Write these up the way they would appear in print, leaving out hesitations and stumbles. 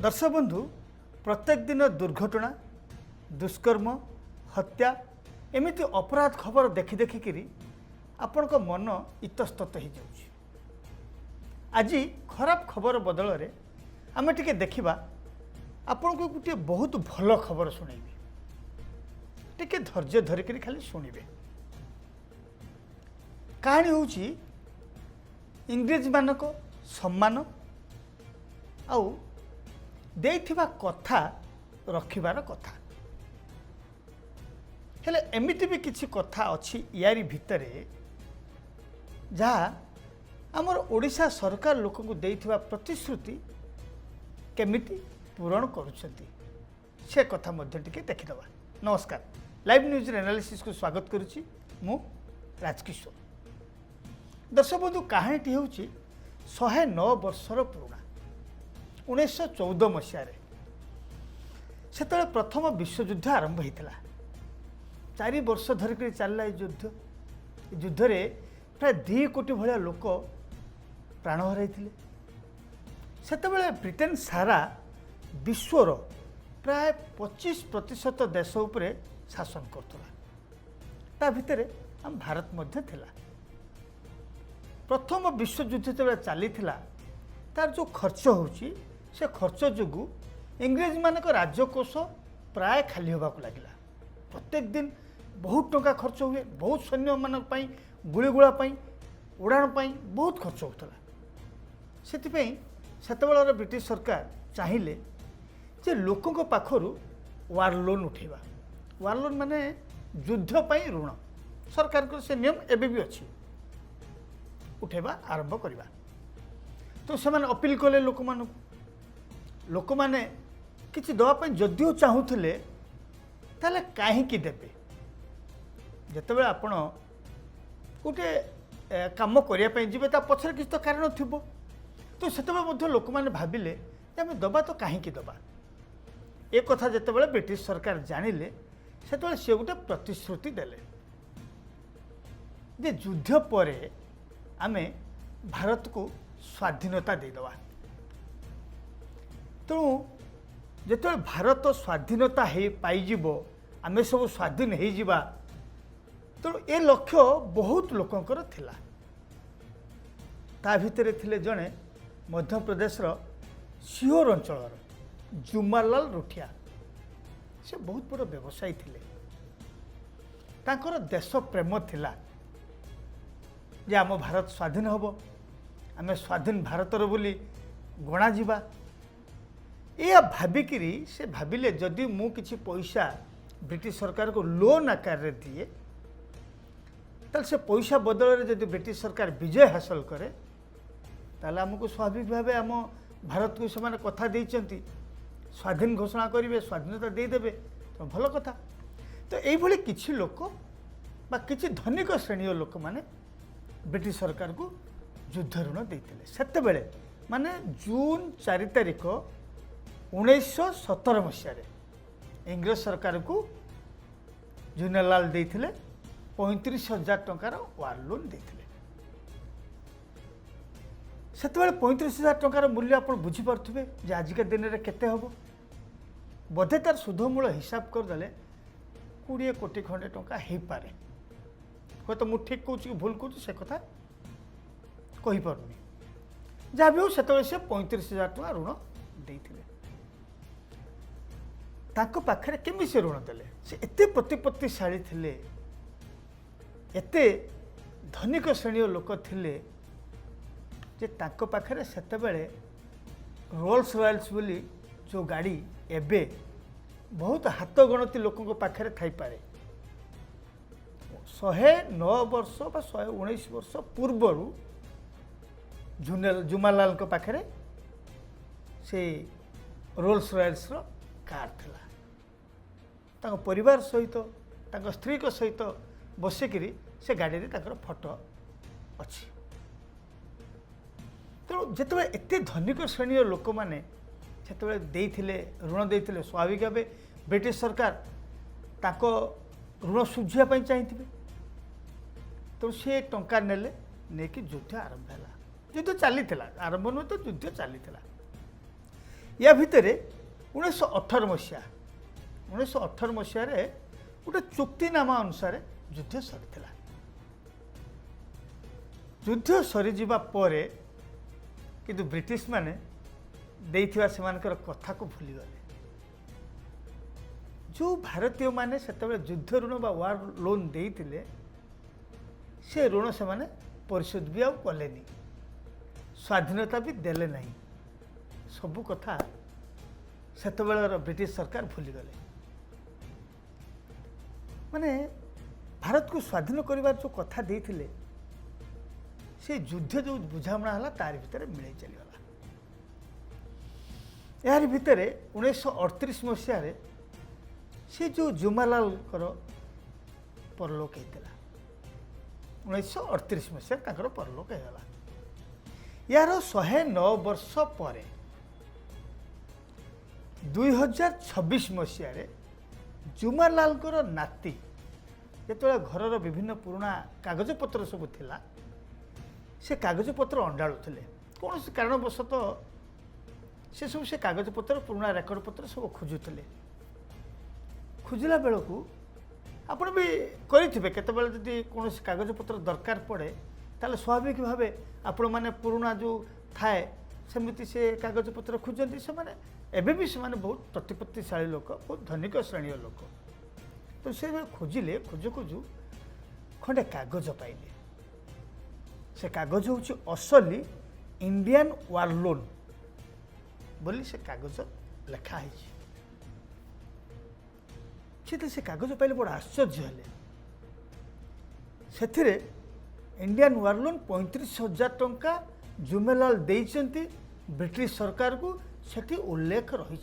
दर्शक बंधु प्रत्येक दिन दुर्घटना दुष्कर्म हत्या एमती अपराध खबर देखि देखिकी आपण मन इतस्तत हो जाऊँ। आज खराब खबर बदल में आम टे देखा आपण को गोटे बहुत भल खबर शुणेबी टे धैर्य धरिक खाली शुणे। कहानी हूँ इंग्रेज मानक सम्मान आउ देइथिबा कथा रखिबार कथा हेले एमिति भी किछि कथा अछि यारी भितरे जहाँ आमर ओडिशा सरकार लोक को देइथिबा प्रतिश्रुति केमिति पूरण करुछंती से कथा मध्य टिके देखिदबा। नमस्कार, लाइव न्यूज एनालिसिस को स्वागत करुछि मु राजकिशोर। दर्शक बंधु कहानीटी हूँ 109 वर्षर पुराना 1914 मसीह से प्रथम विश्वयुद्ध आरंभ होता 4 वर्ष धरिक चलला युद्ध। युद्ध रे प्राय 2 कोटी भाया लोक प्राण हर से ब्रिटेन सारा विश्वर प्राय 25% देश उपरे शासन करता भितर हम भारत मध्य थिला। प्रथम विश्वयुद्ध जो चली तार जो खर्च होची से खर्च जोगु इंग्रेज मानक राजकोष प्राय खाली होगा लगे। प्रत्येक दिन बहुत टंका खर्च हुए, बहुत सैन्य मानक पई गुड़ीगोड़ा उड़ाण बहुत खर्च होता। से ब्रिटिश सरकार चाहिए जे लोकों पाखरु वार लोन उठेबा। वार लोन माने युद्ध पाई ऋण सरकार को से नियम एबे भी अच्छी उठेबा आरंभ करवा। तो से अपील कले लोक मैंने किसी दवाई जदिও चाहूले ताले कहीं देवे जिते आपण गोटे कम करने जी पछर किसी तो कारण थी। तो से लोक मैंने भाविले आम दबा तो कहीं दबा एक कथा जिते ब्रिटिश सरकार जानिले से गोटे प्रतिश्रुति देले जे युद्ध पर आमे भारत को स्वाधीनता देदवा। तेणु जिते भारत स्वाधीनता पाइब आमे सब स्वाधीन हो जावा। तेणु ए लक्ष्य बहुत लोकंकर थिला। ता भितरे थिले जड़े मध्य प्रदेश सीहोर अंचल जुमालाल रुठिया। से बहुत बड़ व्यवसायी थिले। तांकर देश प्रेम थिला जे आम भारत स्वाधीन हम आम स्वाधीन भारतर बोली गणा जीवा। यह भाविकी से भाविले जदि मु किछि पैसा ब्रिटिश सरकार को लोन आकार रे दिए ताल से पैसा बदल में जदि ब्रिटिश सरकार विजय हासिल करे ताले हमको स्वाभाविक भाव आम भारत को से कथा देइचंती स्वाधीन घोषणा करेंगे, स्वाधीनता देदेवे तो भल कथा। तो ये किछि लोक बा किछि धनिक श्रेणी लोक माने ब्रिटिश सरकार को युद्ध ऋण देते सेते बेले माने जून 4 तारिख 1917 मसीह इंग्रेज सरकार को जुनेलाल देते 35,000 टंकार वार लोन देते। सेते 35,000 टंकार मूल्य आप बुझीपे जे आजिका दिन में केते हम बोधे तार सुध मूल हिसाब करदे 20 कोटी खंडे टंका हो पारे। हे तो मुझे ठीक कहूँ कि भूल कहूँ से कथा कहीपरि जहाँ भी हो से 35,000 टंका ऋण देते पाखे केमी से ऋण देले से एते प्रतिपत्तिशाली थिले एते धनिक श्रेणी लोक थिले जे तांको पाखे सेतेबेले रोल्स रॉयल्स बोली जो गाड़ी एबे बहुत हाथ गणती लोकों पाखे थाई पारे। 109 वर्ष बा 119 वर्ष पूर्वर जुमालाल पाखे से रोल्स रॉयल्स कार थिला। तांको परिवार सहित तांको स्त्री को सहित बसिकी से गाड़ी रे तांकर फोटो अच्छी। तेणु जिते एत धनिक श्रेणी लोक मैंने ऋण देते स्वाभाविक भाव ब्रिटिश सरकार ताको ऋण सुझापी चाहिए। तो सी टंका नेले नहीं युद्ध आरंभ है। युद्ध चली आरंभ नुह तो युद्ध चली या भितर 1918 मसीहा 1918 मसीह गोटे चुक्तिनामा अनुसार युद्ध सरी युद्ध सरीजा पर किंतु ब्रिटिश माने देइथिबा सेमानकर कथा को भूलीगले जो भारतीय माने सेतबे युद्ध ऋण बा वार लोन देइथिले से ऋण से माने परिशोध भी आउ कलेनी स्वाधीनता भी देले नहीं सबू कथा सेतबेलर ब्रिटिश सरकार भूलीगले माने भारत को स्वाधीन करिवार जो कथा देइथिले से युद्ध जो बुझामणा हला तार भितर मिले चलीगला यार भितर 1938 मसीह से जो जुमालाल परलोक होता 1938 मसीह परलोक होगा यार 109 वर्ष पर 2026 मसीह जुमालाल नाती जो घर विभिन्न पुराना कागज पत्र सब थिला से कागज पत्र अंडाड़ुले कौन से कारणवशतः से सब से कागज पत्र पुराना रेकर्ड पत्र सब खोजुले खोजला बेलू आपण भी करेंगे केतबेले जदि कौन कागज पत्र दरकार पड़े ताले स्वाभाविक भाव आपण मैंने पुराना जो थाए सेमती से कागज पत्र खोजती से माने एबे भी से माने बहुत प्रतिपत्तिशाली लोक बहुत धनिक श्रेणी लोक तो से खोजिले खोजु खोजु खंडे कागज पाइले से कागज हूँ असली इंडियन वार लोन बोली से कागज लिखाई से कागज पाइले बड़ा आश्चर्य हेले से इंडियन वार लोन 35,000 टंका जुमेलाल देइचंती ब्रिटिश सरकार को सेठी उल्लेख रही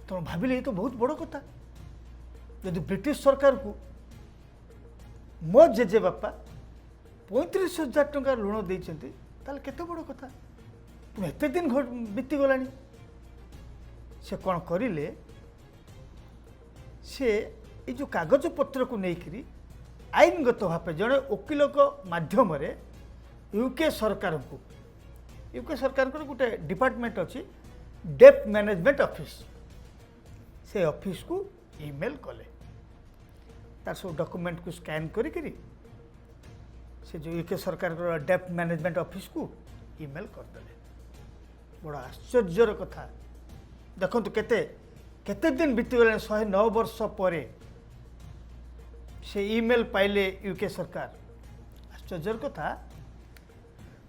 तो भाविले ये तो बहुत बड़ कथा यदि ब्रिटिश सरकार को मो जेजे बापा 35,000 टंका ऋण देइचंती ताले केते बड़ कथा तुम एते दिन बीती गलानी से कौन करिले से ये जो कागज पत्र को लेकर आईनगत भाव जड़े वकिल मध्यम यूके सरकार को गोटे डिपार्टमेंट अच्छी डेप्थ मैनेजमेंट ऑफिस से ऑफिस को ईमेल कले तार सब डॉक्यूमेंट को स्कैन करी से जो यूके सरकार को डेप्थ मैनेजमेंट ऑफिस को ईमेल करदे बड़ा आश्चर्यर कथा देखो केते केते दिन बीती गले 109 वर्ष पर से ईमेल पाइले यूके सरकार आश्चर्यर कथा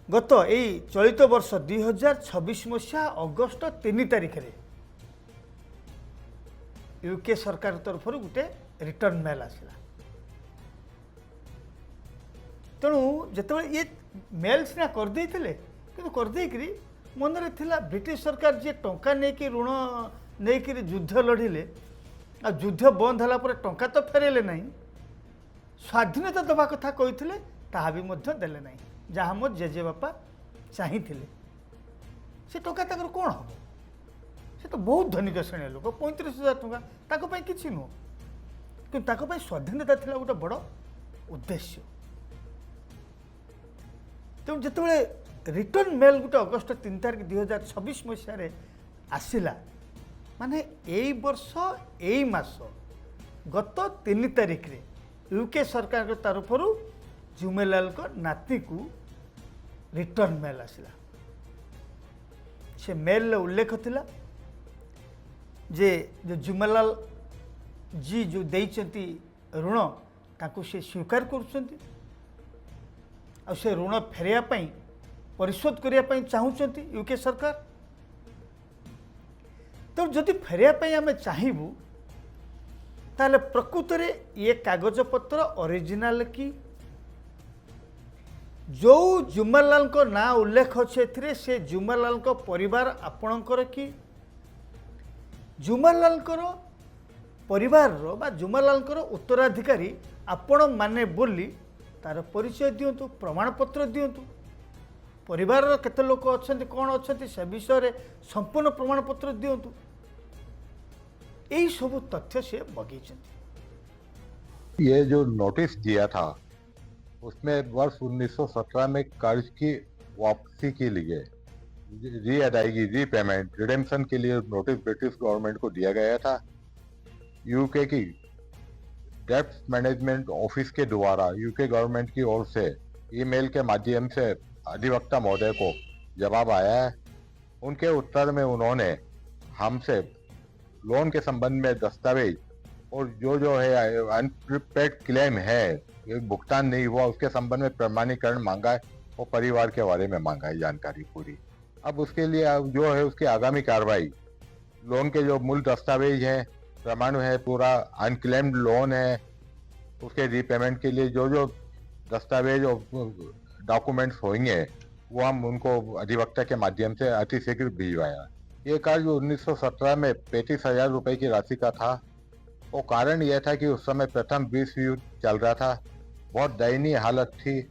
गत यही चलित वर्ष 2026 मसीहा अगस्ट 3 तारिख रे यूके सरकार तरफ गोटे रिटर्न मेल आसला तेणु जिते ये मेल सीना करदे कि करदे मन रे थिला ब्रिटिश सरकार जी टंका नहीं कि ऋण नहीं कि युद्ध लड़िले आ युद्ध बंद होला पर टंका तो फेरेले नहीं स्वाधीनता दबा कथा कही ताहा भी मध्य देले नहीं जहाँ मो जेजे बापा चाहिए से टंका तक कौन हम से तो बहुत धनिक श्रेणी लोक 35,000 टंका किसी नुह कि स्वाधीनता थिला गोटे बड़ उद्देश्य तेणु जिते रिटर्न मेल गोटे अगस्ट 3 तारिख 2026 मसीह आसला माने यही वर्ष यही मास गत 3 तारिख रे यूके सरकार के तरफ जुमेलाल को नाती को रिटर्न मेल आसला से मेल उल्लेख थिला जे जो जुमेलाल जी जो देइचंती ऋण ताकू से स्वीकार करुछंती आ से ऋण फेरिया पई परिशोध करिया पई चाहूचंती यूके सरकार तो जदि फेरिया पई आमे चाहिबू ताले प्रकृत रे ये कागज पत्र ओरिजिनल की जो जुमालाल को ना उल्लेख अच्छे से जुमालाल को परिवार आपणकर कि जुमालाल परिवार रो बा जुमालाल उत्तराधिकारी आपण माने बोली तार परिचय दिंतु प्रमाणपत्र दिंतु परिवार केते लोक अच्छा कौन अच्छा से विषय रे संपूर्ण प्रमाणपत्र दिंतु यही सब तथ्य से बगीचे ये जो नोटिस दिया था उसमें वर्ष 1917 में कर्ज की वापसी के लिए री अदायगी, रीपेमेंट, रिडेम्पशन के लिए नोटिस ब्रिटिश गवर्नमेंट को दिया गया था। यूके की डेप्ट मैनेजमेंट ऑफिस के द्वारा यूके गवर्नमेंट की ओर से ईमेल के माध्यम से अधिवक्ता महोदय को जवाब आया है। उनके उत्तर में उन्होंने हमसे लोन के संबंध में दस्तावेज और जो है अनप्रिपेड क्लेम है, भुगतान नहीं हुआ, उसके संबंध में प्रमाणीकरण मांगा है और परिवार के बारे में मांगा है जानकारी पूरी। अब उसके लिए अब जो है उसकी आगामी कार्रवाई, लोन के जो मूल दस्तावेज है, प्रमाण है, पूरा अनक्लेम्ड लोन है, उसके रीपेमेंट के लिए जो दस्तावेज और डॉक्यूमेंट्स होंगे वो हम उनको अधिवक्ता के माध्यम से अतिशीघ्र भिजवाया। ये कार्य 1917 में 35,000 रुपए की राशि का था। वो कारण यह था कि उस समय प्रथम विश्व युद्ध चल रहा था, बहुत दयनीय हालत थी।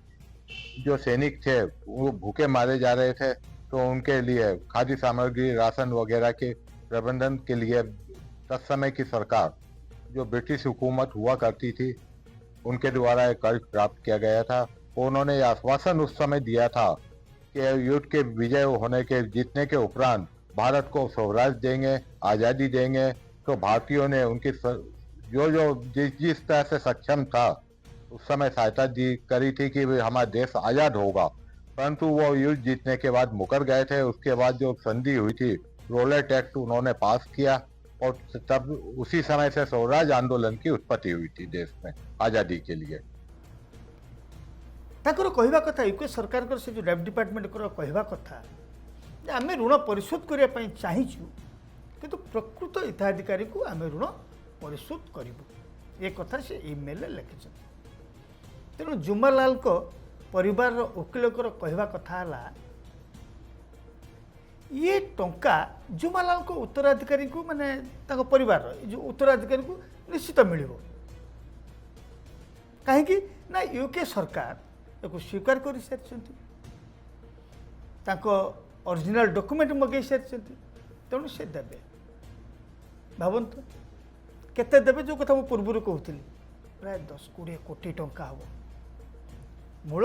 जो सैनिक थे वो भूखे मारे जा रहे थे, तो उनके लिए खाद्य सामग्री, राशन वगैरह के प्रबंधन के लिए तत्समय समय की सरकार, जो ब्रिटिश हुकूमत हुआ करती थी, उनके द्वारा एक कर्ज प्राप्त किया गया था। उन्होंने यह आश्वासन उस समय दिया था कि युद्ध के विजय होने के, जीतने के उपरांत भारत को स्वराज देंगे, आज़ादी देंगे। तो भारतीयों ने उनकी जिस तरह से सक्षम था उस समय सहायता दी करी थी कि हमारा देश आज़ाद होगा, परंतु वो युद्ध जीतने के बाद मुकर गए थे। उसके बाद जो संधि हुई थी, रोलेट एक्ट उन्होंने पास किया और तब उसी समय से स्वराज आंदोलन की उत्पत्ति हुई थी देश में आज़ादी के लिए। ताकर कहवा कथा यूके सरकार से जो डेप्ट डिपार्टमेंट कहवा कथा आम ऋण परिशोध करने चाहूँ, किंतु प्रकृत हिताधिकारी को आम ऋण परिशोध करूँ, ये कथा से ईमेल लिखिं। तेणु जुमालाल को परिवार वकिल कहवा कथा ये टंका जुमालाल को उत्तराधिकारी को माने परिवार जो उत्तराधिकारी को निश्चित मिल कहीं ना यूके सरकार एक स्वीकार कर सारी, ओरिजिनल डॉक्यूमेंट मगे सारी, तेणु से देवे। भावतु केते देवे, जो कथा पूर्व कहती प्राय 10-20 कोटी टंका हम, मूल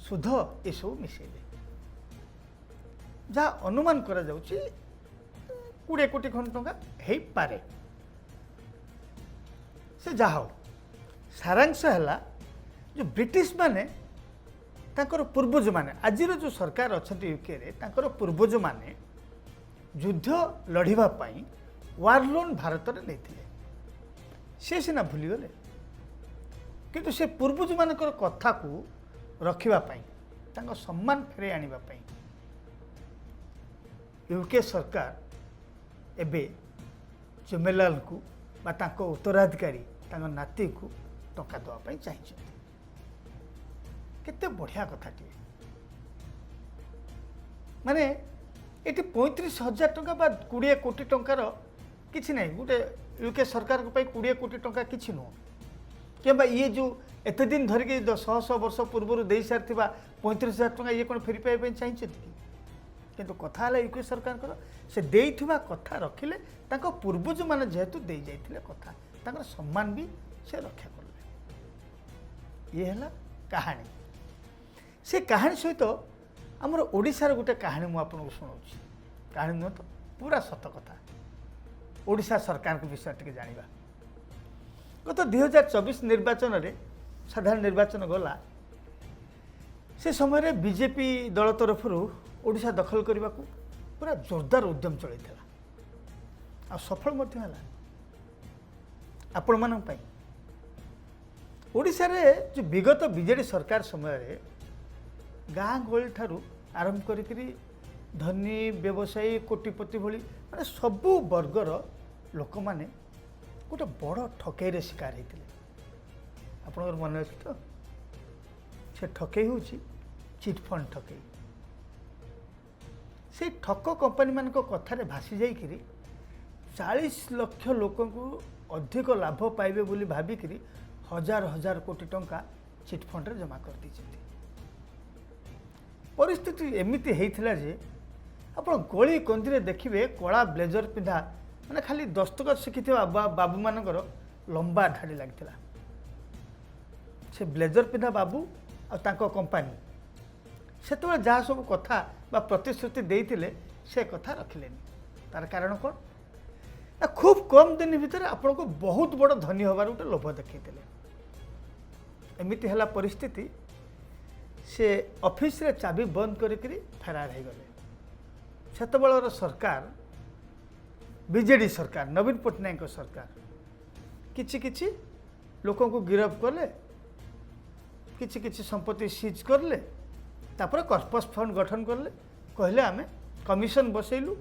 सुध ये सब मिसेले जहाँ अनुमान करा जाउची 20 कोटी खंड टंका हो पारे। से जहा हो सारांश है जो ब्रिटिश माने तांकर पूर्वज माने आज जो सरकार अच्छा यूके रे तांकर पूर्वज माने युद्ध लड़िबा पाई वार लोन भारत में नहीं, से सीना भूलीगले, किंतु से पूर्वज मानकर कथा को रखिबापाई, तांको सम्मान फेरे आनिबापाई यूके सरकार एबे जुमेलाल को बा तांको उत्तराधिकारी तांको नाती को टंका देवाई चाहिए। केते बढ़िया कथाटी, माने ये 35,000 टंका बा 20 कोटी टंकार किसी ना, गोटे यूके सरकार को 20 कोटी टंका किसी नुह कि ये जो एत दिन धरिकी 100 वर्ष पूर्व दे सारी 35,000 टंका ये कौन फेरी पाइबा चाहिए कि, किंतु कथा है यूके सरकार से देइथिबा कथा रखिले, तांको पूर्वज माने जेहेतु दे जाइथिले कथा तांकर सम्मान भी से रक्षा करले। ये है कहानी। से कहानी सहित आमर ओडिशार गोटे कहानी मु आपको शुणाऊँ, कहानी नुह तो पूरा सत कथा। ओडिशा सरकार के विषय टे जानिबा। गत 2024 निर्वाचन रे साधारण निर्वाचन गला, से समय बीजेपी दल तरफ ओडिशा दखल करने को पूरा जोरदार उद्यम चलता, सफल आपण मान ओडिशा रे जो विगत बीजेडी सरकार समय गाँ गहली ठारू आरंभ करी धनी व्यवसायी कोटिपति भली माने सबु वर्गर लोक माने गोटे बड़ ठकई शिकार होते। आपन मन अच्छे तो से ठकई हूँ चिटफंड ठकई। से ठक कंपानी मान कथार भासी जाइए 40 लाख लोक अधिक लाभ पाइबे बोली भाविकी हजार हजार कोटी टंका चिटफंड रे जमा कर दी। परिस्थिति एमती होता जे आप गली कंदी देखिए कला ब्लेजर पिंधा मैंने खाली दस्तखत शिखि बाबू मानकर लंबा धाड़ी लगी। से ब्लेजर पिंधा बाबू आ कंपानी ସେତେବେଳେ ଯାହା ସବୁ କଥା ବା ପ୍ରତିଶ୍ରୁତି ଦେଇଥିଲେ ସେ କଥା ରଖିଲେନି। ତାର କାରଣ କ'ଣ ନା ଖୁବ୍ କମ୍ ଦିନ ଭିତରେ ଆପଣଙ୍କୁ ବହୁତ ବଡ଼ ଧନୀ ହେବାର ଗୋଟେ ଲୋଭ ଦେଖାଇଥିଲେ। ଏମିତି ହେଲା ପରିସ୍ଥିତି, ସେ ଅଫିସରେ ଚାବି ବନ୍ଦ କରିକିରି ଫେରାର ହେଇଗଲେ। ସେତେବେଳର ସରକାର ବିଜେଡି ସରକାର, ନବୀନ ପଟ୍ଟନାୟକଙ୍କ ସରକାର କିଛି କିଛି ଲୋକଙ୍କୁ ଗିରଫ କଲେ, କିଛି କିଛି ସମ୍ପତ୍ତି ସିଜ୍ କଲେ, ତାପରେ କର୍ପସ୍ ଫଣ୍ଡ ଗଠନ କଲେ, କହିଲେ ଆମେ କମିଶନ ବସେଇଲୁ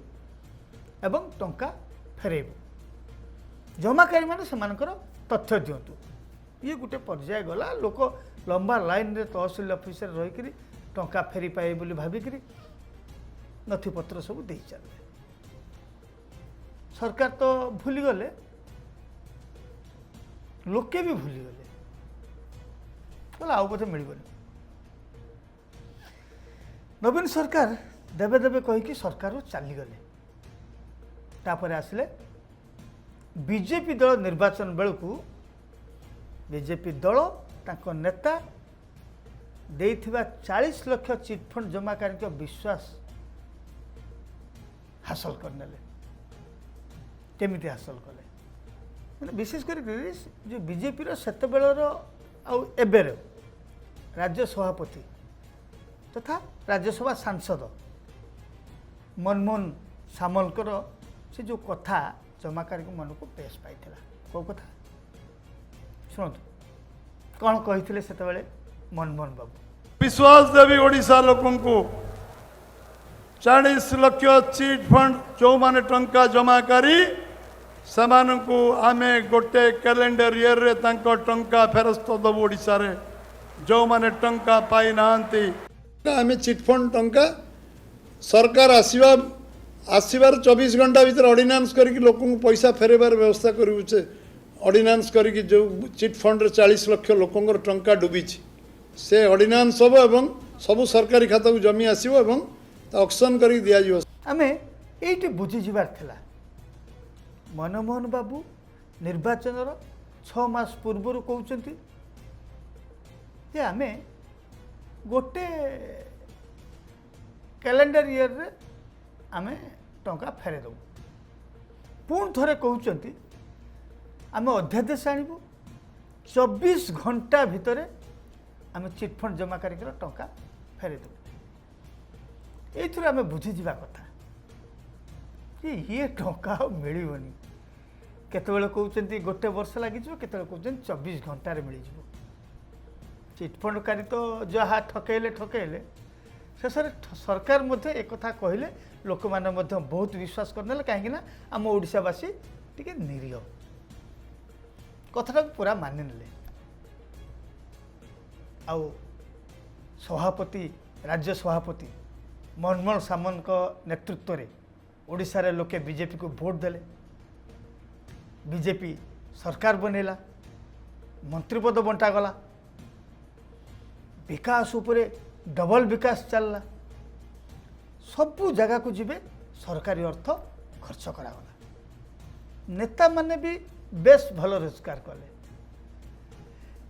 ଏବଂ ଟଙ୍କା ଫେରେଇବୁ, ଜମାକାରୀମାନେ ସେମାନଙ୍କର ତଥ୍ୟ ଦିଅନ୍ତୁ। ଇଏ ଗୋଟେ ପର୍ଯ୍ୟାୟ ଗଲା, ଲୋକ ଲମ୍ବା ଲାଇନରେ ତହସିଲ ଅଫିସରେ ରହିକିରି ଟଙ୍କା ଫେରି ପାଇବେ ବୋଲି ଭାବିକିରି ନଥିପତ୍ର ସବୁ ଦେଇ ଚାଲିଲେ। ସରକାର ତ ଭୁଲିଗଲେ, ଲୋକେ ବି ଭୁଲିଗଲେ, କହିଲେ ଆଉ ବୋଧେ ମିଳିବନି। ନବୀନ ସରକାର ଦେବେ ଦେବେ କହିକି ସରକାରରୁ ଚାଲିଗଲେ। ତାପରେ ଆସିଲେ ବିଜେପି ଦଳ। ନିର୍ବାଚନ ବେଳକୁ ବିଜେପି ଦଳ ତାଙ୍କ ନେତା ଦେଇଥିବା 40 ଲକ୍ଷ ଚିଟଫଣ୍ଡ ଜମାକାରୀଙ୍କ ବିଶ୍ୱାସ ହାସଲ କରିନେଲେ। କେମିତି ହାସଲ କଲେ? ମାନେ ବିଶେଷ କରି ଯେଉଁ ବିଜେପିର ସେତେବେଳର ଆଉ ଏବେର ରାଜ୍ୟ ସଭାପତି ତଥା ରାଜ୍ୟସଭା ସାଂସଦ ମନମୋହନ ସାମଲଙ୍କର ସେ ଯେଉଁ କଥା ଜମାକାରୀଙ୍କ ମନକୁ ବେଶ ପାଇଥିଲା। କେଉଁ କଥା ଶୁଣନ୍ତୁ, କ'ଣ କହିଥିଲେ ସେତେବେଳେ ମନମୋହନ ବାବୁ? विश्वास देवी ओडिशा लोकन को 40 लक्ष चिट फंड जो माने टंका जमा करी सेमानंकु आमे गोटे कैलेंडर ईयर रे तांको टंका फेरस्त दबु ओडिशा रे जो माने टंका पाई नांती आमे चिट फंड टंका सरकार आसीबार 24 घंटा भीतर ऑर्डिनेंस करके लोक पैसा फेरेबार व्यवस्था करूचे। ऑर्डिनेंस करके जो चिट फंड रे 40 लक्ष लोकंर टंका डूबी से ऑर्डिनेंस सब एवं सब सरकारी खाता को जमी आसीबो एवं ऑक्शन करी दिया जिवो। आमे एइटे बुझी जिबार थिला। मनमोहन बाबू निर्वाचनर 6 मास पूर्व कहउचंती जे आमे गोटे कैलेंडर ईयर रे आमे टंका फेरे दबु। पुण थरे कहउचंती आमे अध्यादेश आनिबु, 24 घंटा भितरे आमे चिटफंड जमाकारी टंका फेरे देबु। एइथुर आमे बुझी जिबा कथा कि ये टंका मिलबनी। केतबेले कहउचंती गोटे वर्ष लागि जिवो, केतबेले कहउचंती 24 घंटा रे मिली जिवो। चिटफंडकारी तो जहा ठकेले शेषରେ सरकार मध्य एक कथा कहले, लोक माने मध्य बहुत विश्वास करनेले। काहेकि ना आम ओडिशावासी टिके निरीह कथाटा पूरा मानि नेले। आउ सभापति राज्य सभापति मनमोहन सामंत नेतृत्व रे ओडिशा रे लोके बीजेपी को भोट देले, बीजेपी सरकार बनेला, मंत्रीपद बंटा गला, विकास उपरे डबल विकास चलला, सबू जगह को जीवे सरकारी अर्थ खर्च करागला। नेता माने भी बेस भल रोजगार कले,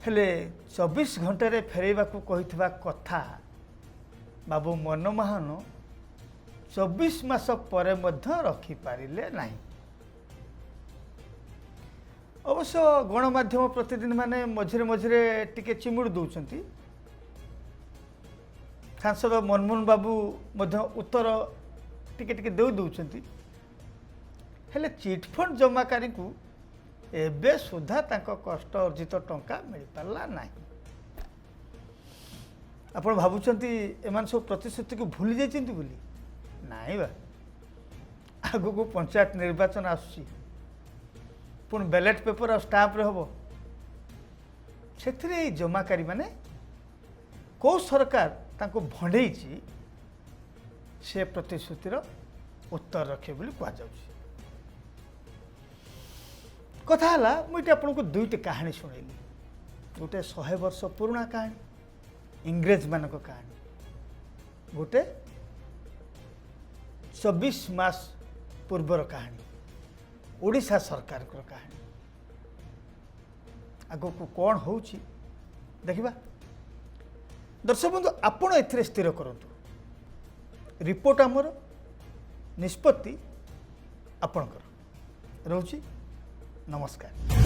हेले 24 घंटे फेरैबा को कहिथिबा कथा बाबू मनमोहन 24 मास परे मध्य रखी पारिले नाही। अवश्य गणमाध्यम प्रतिदिन माने मझिरे मझिरे टिके चिमुड़ दौरान सांसद मनमोहन बाबू मध्य उत्तर टिके टिके दौरान, हेले चिटफंड जमाकारी को एबे सुधा तांको कष्ट अर्जित टंका मिल पारला नाही। आपण भाबुचंती एमान सब प्रतिश्रुति को भूली जाइचंती बोली नाही बा। आगु को पंचायत निर्वाचन आसुची, पुण बैलेट पेपर और स्टाम्प रे हबो। सेथिरे जमाकारी माने को सरकार तांको भंडेइची से प्रतिश्रुतिर उत्तर रखे बोली कहा जाउची। कथा हला मुझे आपको दुईट कहानी शुणेली। गोटे 100 वर्ष पुराना कहानी इंग्रेज मान कहानी, गोटे 24 मास पूर्वर कहानी ओडिशा सरकार कहानी। आगो को कौन होउची देखिबा। दर्शक बंधु आपण एथिरे स्थिर करंतु रिपोर्ट आमर निष्पत्ति आपणकर रोची नमस्कार।